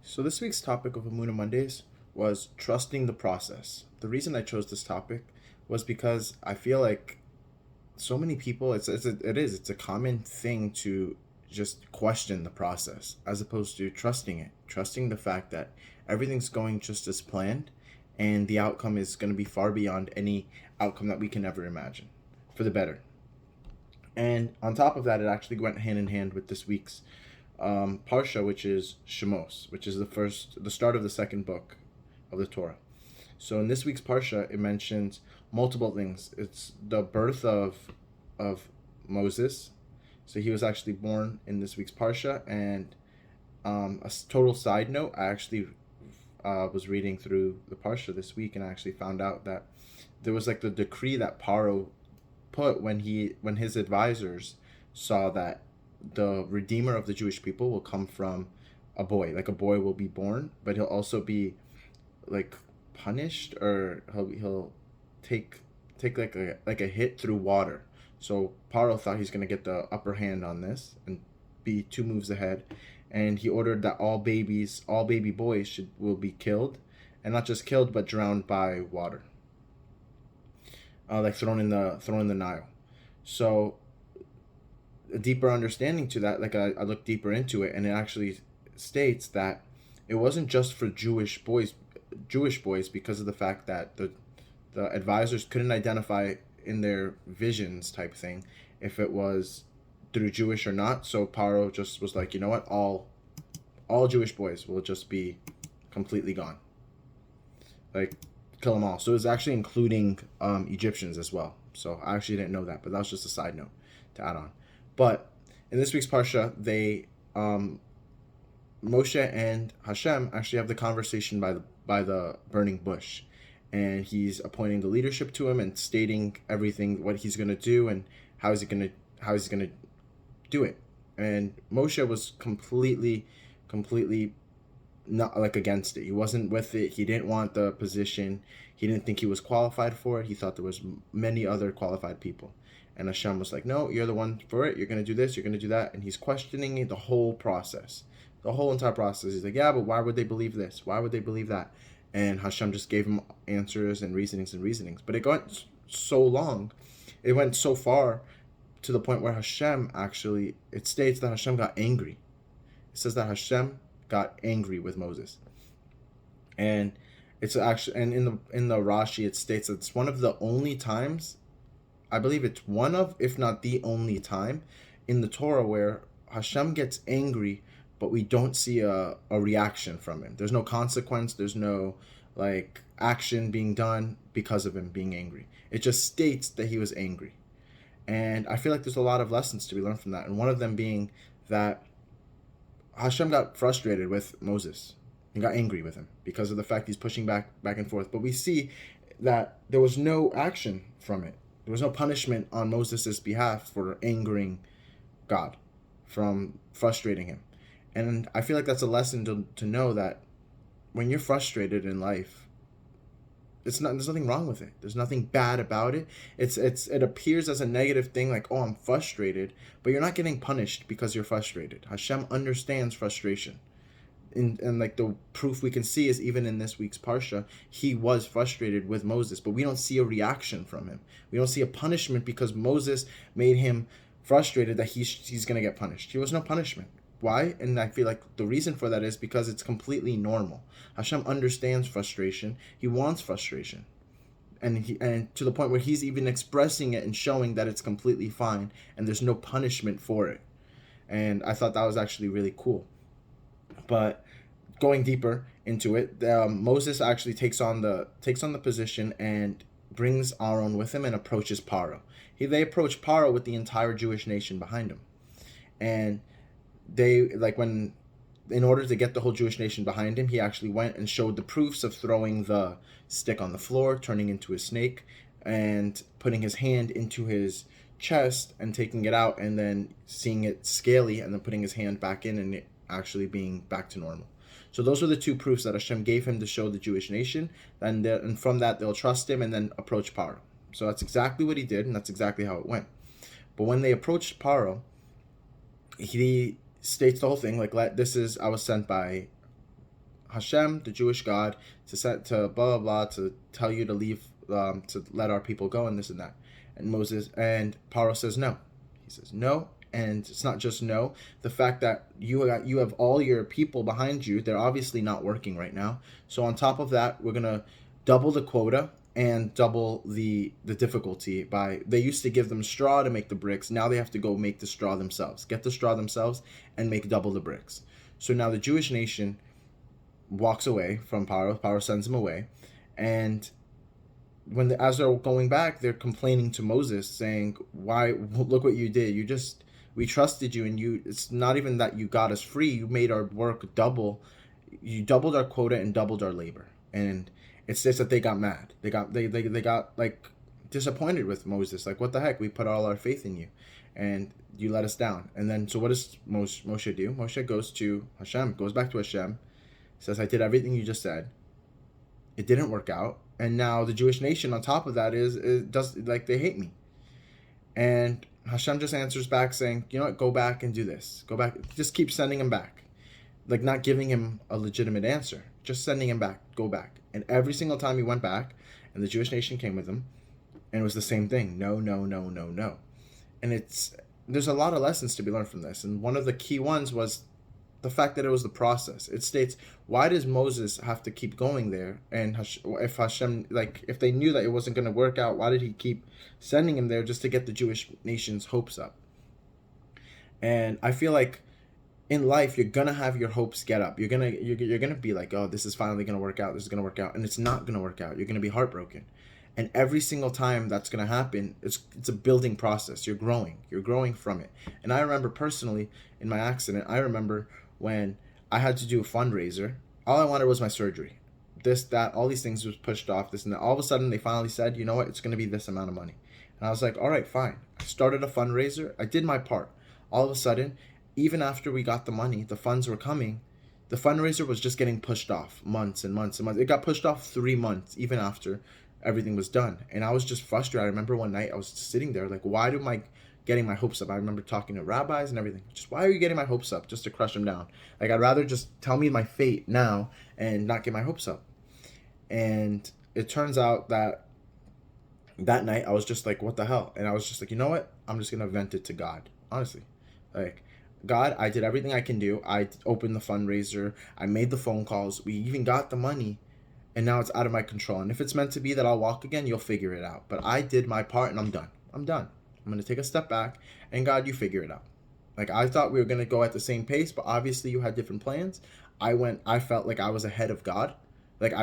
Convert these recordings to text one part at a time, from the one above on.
So this week's topic of Amuna Mondays was trusting the process. The reason I chose this topic was because I feel like so many people it's a common thing to just question the process as opposed to trusting it, trusting the fact that everything's going just as planned and the outcome is going to be far beyond any outcome that we can ever imagine for the better. And on top of that, it actually went hand in hand with this week's parsha, which is Shemos, which is the start of the second book of the Torah. So in this week's parsha, it mentions multiple things. It's the birth of Moses. So he was actually born in this week's parsha. And a total side note, I actually was reading through the parsha this week, and I actually found out that there was like the decree that Paro put when his advisors saw that the redeemer of the Jewish people will come from a boy. Like a boy will be born, but he'll also be like punished, or he'll take like a hit through water. So Paro thought he's gonna get the upper hand on this and be two moves ahead, and he ordered that all baby boys will be killed, and not just killed but drowned by water, like thrown in the Nile. So a deeper understanding to that, like I looked deeper into it, and it actually states that it wasn't just for Jewish boys because of the fact that the advisors couldn't identify in their visions type thing if it was through Jewish or not. So Paro just was like, you know what, all Jewish boys will just be completely gone, like kill them all. So it was actually including Egyptians as well. So I actually didn't know that, but that was just a side note to add on. But in this week's parsha, Moshe and Hashem actually have the conversation by the burning bush, and he's appointing the leadership to him and stating everything what he's gonna do and how he's gonna do it. And Moshe was completely not like against it. He wasn't with it. He didn't want the position. He didn't think he was qualified for it. He thought there was many other qualified people. And Hashem was like, no, you're the one for it. You're going to do this. You're going to do that. And he's questioning the whole process, the whole entire process. He's like, yeah, but why would they believe this? Why would they believe that? And Hashem just gave him answers and reasonings. But it went so long. It went so far to the point where it states that Hashem got angry. It says that Hashem got angry with Moses. And it's actually, and in the Rashi, it states that it's one of the only times, I believe it's one of, if not the only time in the Torah where Hashem gets angry, but we don't see a reaction from him. There's no consequence. There's no like action being done because of him being angry. It just states that he was angry. And I feel like there's a lot of lessons to be learned from that. And one of them being that Hashem got frustrated with Moses and got angry with him because of the fact he's pushing back and forth. But we see that there was no action from it. There was no punishment on Moses' behalf for angering God, from frustrating him. And I feel like that's a lesson to know that when you're frustrated in life, there's nothing wrong with it. There's nothing bad about it. It appears as a negative thing, like, oh, I'm frustrated, but you're not getting punished because you're frustrated. Hashem understands frustration. And like the proof we can see is even in this week's parsha, he was frustrated with Moses, but we don't see a reaction from him. We don't see a punishment because Moses made him frustrated that he's going to get punished. There was no punishment. Why? And I feel like the reason for that is because it's completely normal. Hashem understands frustration. He wants frustration. And to the point where he's even expressing it and showing that it's completely fine and there's no punishment for it. And I thought that was actually really cool. But going deeper into it, Moses actually takes on the position and brings Aaron with him and approaches Paro. They approach Paro with the entire Jewish nation behind him, and they in order to get the whole Jewish nation behind him, he actually went and showed the proofs of throwing the stick on the floor, turning into a snake, and putting his hand into his chest and taking it out, and then seeing it scaly, and then putting his hand back in and it actually being back to normal. So those are the two proofs that Hashem gave him to show the Jewish nation, and from that they'll trust him and then approach Paro. So that's exactly what he did, and that's exactly how it went. But when they approached Paro, he states the whole thing like, I was sent by Hashem, the Jewish God, to set to blah blah blah to tell you to leave, to let our people go and this and that. And Moses and Paro says no. He says no, and it's not just no. The fact that you have all your people behind you, they're obviously not working right now. So on top of that, we're gonna double the quota and double the difficulty. By they used to give them straw to make the bricks. Now they have to go make the straw themselves. Get the straw themselves and make double the bricks. So now the Jewish nation walks away from Paro. Paro sends them away, and as they're going back, they're complaining to Moses, saying, "Why? Look what you did. We trusted you, and it's not even that you got us free. You made our work double. You doubled our quota and doubled our labor." And it's just that they got mad. They got like disappointed with Moses. Like, what the heck? We put all our faith in you, and you let us down. And then, so what does Moshe do? Moshe goes to Hashem, goes back to Hashem, says, "I did everything you just said. It didn't work out, and now the Jewish nation on top of that does like they hate me." And Hashem just answers back saying, "You know what? Go back and do this. Go back. Just keep sending him back, like not giving him a legitimate answer, just sending him back. Go back." And every single time he went back, and the Jewish nation came with him, and it was the same thing. No, no, no, no, no. And there's a lot of lessons to be learned from this, and one of the key ones was the fact that it was the process. It states, why does Moses have to keep going there? And if Hashem, like, if they knew that it wasn't going to work out, why did he keep sending him there just to get the Jewish nation's hopes up? And I feel like in life, you're gonna have your hopes get up. You're gonna be like, oh, this is finally gonna work out. This is gonna work out, and it's not gonna work out. You're gonna be heartbroken, and every single time that's gonna happen, it's a building process. You're growing from it. And I remember personally in my accident, I remember when I had to do a fundraiser. All I wanted was my surgery. This, that, all these things was pushed off. This and that. All of a sudden, they finally said, you know what? It's gonna be this amount of money. And I was like, all right, fine. I started a fundraiser. I did my part. All of a sudden, even after we got the money, the funds were coming, the fundraiser was just getting pushed off months and months and months. It got pushed off 3 months, even after everything was done. And I was just frustrated. I remember one night I was sitting there like, why am I getting my hopes up? I remember talking to rabbis and everything. Just, why are you getting my hopes up? Just to crush them down. Like, I'd rather just tell me my fate now and not get my hopes up. And it turns out that night I was just like, what the hell? And I was just like, you know what? I'm just going to vent it to God. Honestly. Like, God, I did everything I can do. I opened the fundraiser. I made the phone calls. We even got the money. And now it's out of my control. And if it's meant to be that I'll walk again, you'll figure it out. But I did my part and I'm done. I'm going to take a step back. And God, you figure it out. Like, I thought we were going to go at the same pace, but obviously you had different plans. I felt like I was ahead of God. Like,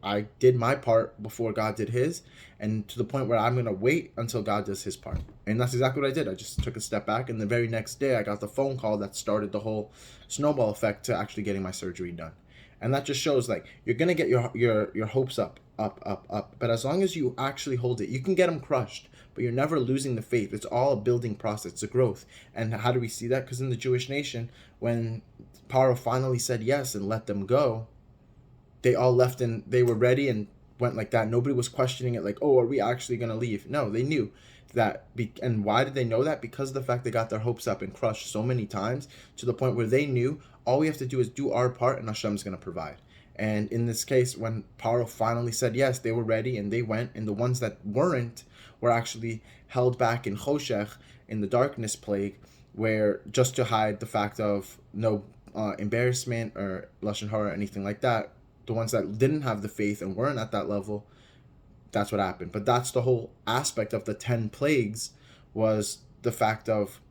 I did my part before God did his, and to the point where I'm going to wait until God does his part. And that's exactly what I did. I just took a step back, and the very next day I got the phone call that started the whole snowball effect to actually getting my surgery done. And that just shows, like, you're going to get your hopes up. But as long as you actually hold it, you can get them crushed, but you're never losing the faith. It's all a building process. It's a growth. And how do we see that? Because in the Jewish nation, when Paro finally said yes and let them go, they all left and they were ready and went like that. Nobody was questioning it like, oh, are we actually going to leave? No, they knew that. And why did they know that? Because of the fact they got their hopes up and crushed so many times to the point where they knew all we have to do is do our part and Hashem's going to provide. And in this case, when Paro finally said yes, they were ready and they went. And the ones that weren't were actually held back in Choshech, in the darkness plague, where just to hide the fact of no embarrassment or Lashon Hara or anything like that. The ones that didn't have the faith and weren't at that level, that's what happened. But that's the whole aspect of the 10 plagues, was the fact of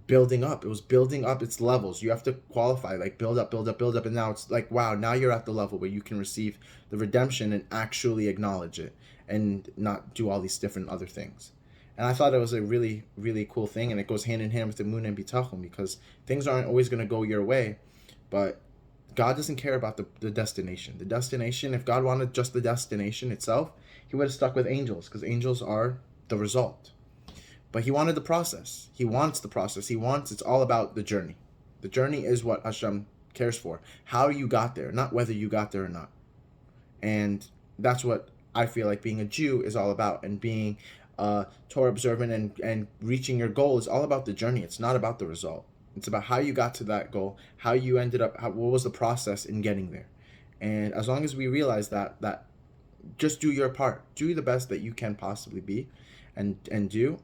building up. It was building up its levels. You have to qualify, like build up. And now it's like, wow, now you're at the level where you can receive the redemption and actually acknowledge it and not do all these different other things. And I thought it was a really, really cool thing. And it goes hand in hand with the Emunah and Bitachon, because things aren't always going to go your way, but God doesn't care about the destination. The destination, if God wanted just the destination itself, he would have stuck with angels, because angels are the result. But he wanted the process. He wants the process. It's all about the journey. The journey is what Hashem cares for. How you got there, not whether you got there or not. And that's what I feel like being a Jew is all about. And being Torah observant and reaching your goal is all about the journey. It's not about the result. It's about how you got to that goal, how you ended up, what was the process in getting there. And as long as we realize that just do your part, do the best that you can possibly be, and do,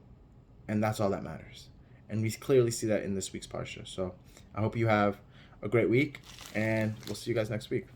and that's all that matters. And we clearly see that in this week's parsha. So I hope you have a great week, and we'll see you guys next week.